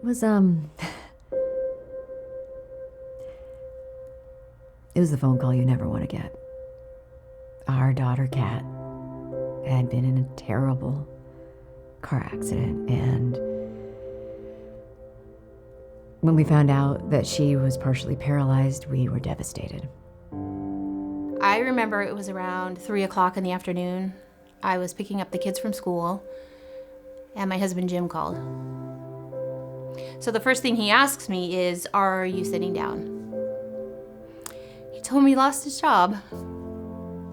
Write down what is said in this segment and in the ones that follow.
It was the phone call you never want to get. Our daughter, Kat, had been in a terrible car accident, and when we found out that she was partially paralyzed, we were devastated. I remember it was around 3 o'clock in the afternoon. I was picking up the kids from school, and my husband Jim called. So the first thing he asks me is, "Are you sitting down?" He told me he lost his job.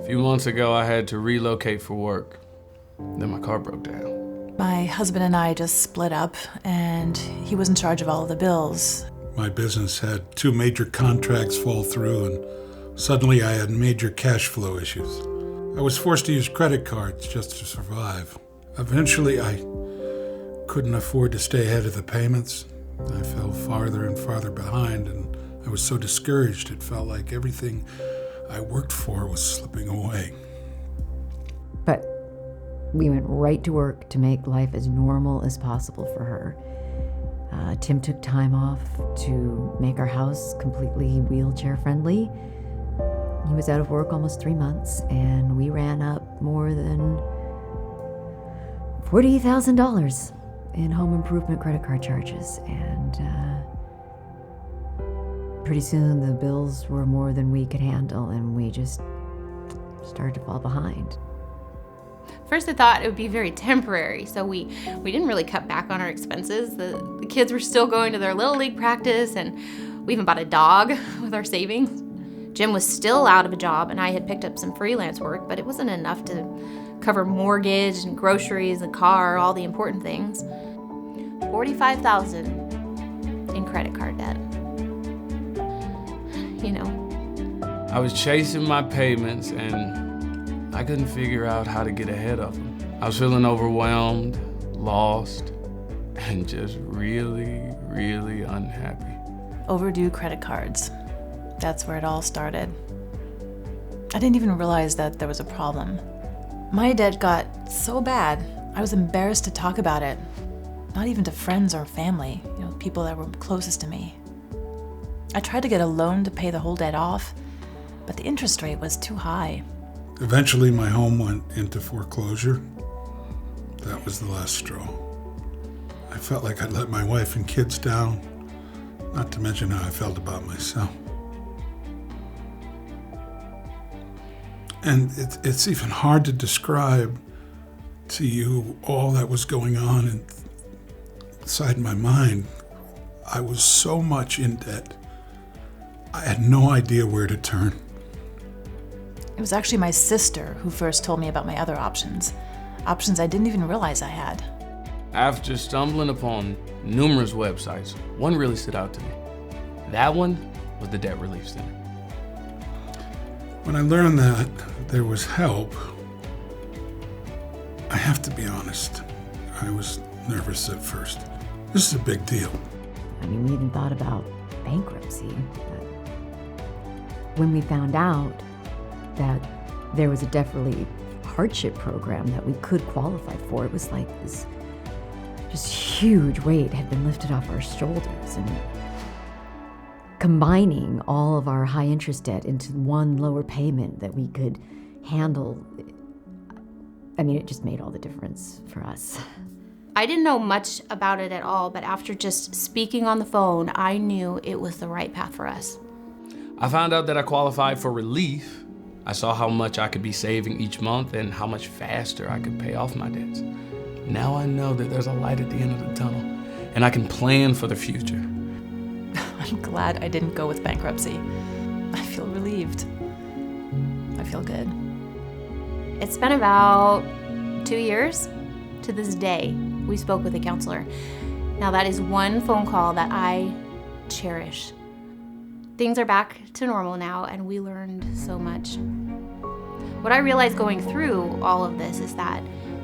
A few months ago, I had to relocate for work. Then my car broke down. My husband and I just split up, and he was in charge of all of the bills. My business had 2 major contracts fall through, and suddenly I had major cash flow issues. I was forced to use credit cards just to survive. Eventually, I couldn't afford to stay ahead of the payments. I fell farther and farther behind, and I was so discouraged it felt like everything I worked for was slipping away. But we went right to work to make life as normal as possible for her. Tim took time off to make our house completely wheelchair friendly. He was out of work almost 3 months, and we ran up more than $40,000 in home improvement credit card charges. And pretty soon the bills were more than we could handle, and we just started to fall behind. First I thought it would be very temporary, so we didn't really cut back on our expenses. The kids were still going to their Little League practice, and we even bought a dog with our savings. Jim was still out of a job, and I had picked up some freelance work, but it wasn't enough to cover mortgage and groceries and car, all the important things. $45,000 in credit card debt. You know. I was chasing my payments, and I couldn't figure out how to get ahead of them. I was feeling overwhelmed, lost, and just really, really unhappy. Overdue credit cards. That's where it all started. I didn't even realize that there was a problem. My debt got so bad, I was embarrassed to talk about it. Not even to friends or family, people that were closest to me. I tried to get a loan to pay the whole debt off, but the interest rate was too high. Eventually, my home went into foreclosure. That was the last straw. I felt like I'd let my wife and kids down, not to mention how I felt about myself. And it's even hard to describe to you all that was going on inside my mind. I was so much in debt. I had no idea where to turn. It was actually my sister who first told me about my other options I didn't even realize I had. After stumbling upon numerous websites, one really stood out to me. That one was the Debt Relief Center. When I learned that there was help, I have to be honest, I was nervous at first. This is a big deal. I mean, we even thought about bankruptcy. But when we found out that there was a debt relief hardship program that we could qualify for, it was like this just huge weight had been lifted off our shoulders. And combining all of our high interest debt into one lower payment that we could handle, I mean, it just made all the difference for us. I didn't know much about it at all, but after just speaking on the phone, I knew it was the right path for us. I found out that I qualified for relief. I saw how much I could be saving each month and how much faster I could pay off my debts. Now I know that there's a light at the end of the tunnel, and I can plan for the future. I'm glad I didn't go with bankruptcy. I feel relieved. I feel good. It's been about 2 years to this day we spoke with a counselor. Now that is one phone call that I cherish. Things are back to normal now, and we learned so much. What I realized going through all of this is that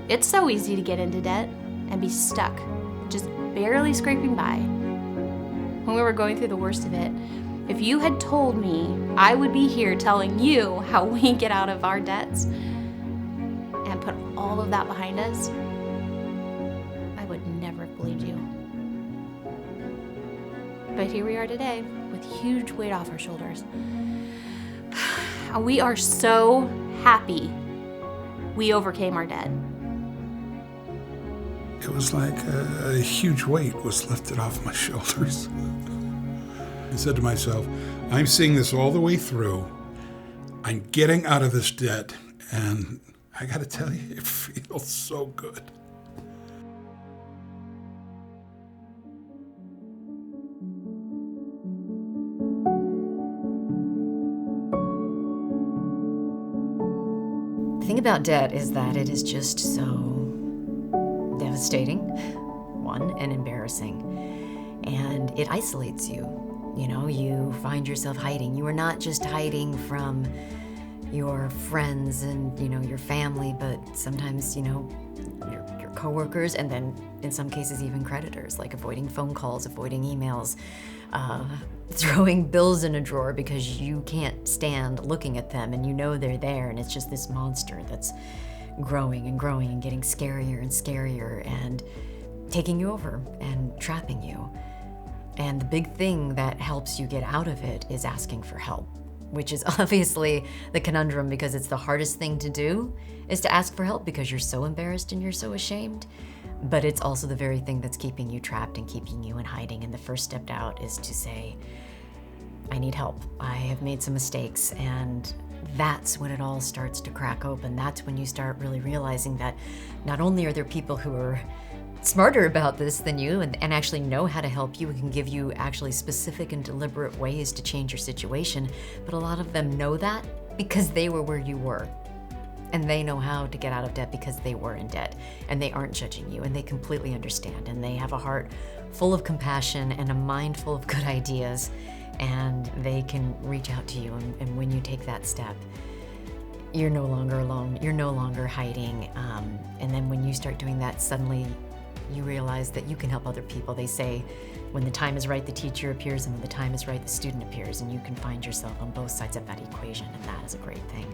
it's so easy to get into debt and be stuck, just barely scraping by. When we were going through the worst of it, if you had told me I would be here telling you how we get out of our debts and put all of that behind us, I would never have believed you. But here we are today with huge weight off our shoulders. We are so happy we overcame our debt. It was like a huge weight was lifted off my shoulders. I said to myself, I'm seeing this all the way through. I'm getting out of this debt, and I got to tell you, it feels so good. The thing about debt is that it is just so devastating, one, and embarrassing. And it isolates you. You know, you find yourself hiding. You are not just hiding from your friends and, your family, but sometimes, your coworkers, and then in some cases even creditors, like avoiding phone calls, avoiding emails, throwing bills in a drawer because you can't stand looking at them and they're there, and it's just this monster that's growing and growing and getting scarier and scarier and taking you over and trapping you. And the big thing that helps you get out of it is asking for help, which is obviously the conundrum, because it's the hardest thing to do, is to ask for help because you're so embarrassed and you're so ashamed. But it's also the very thing that's keeping you trapped and keeping you in hiding. And the first step out is to say, I need help. I have made some mistakes. And that's when it all starts to crack open. That's when you start really realizing that not only are there people who are smarter about this than you and actually know how to help you and can give you actually specific and deliberate ways to change your situation, but a lot of them know that because they were where you were. And they know how to get out of debt because they were in debt, and they aren't judging you, and they completely understand, and they have a heart full of compassion and a mind full of good ideas, and they can reach out to you. And when you take that step, you're no longer alone, you're no longer hiding. And then when you start doing that, suddenly you realize that you can help other people. They say, when the time is right, the teacher appears, and when the time is right, the student appears, and you can find yourself on both sides of that equation, and that is a great thing.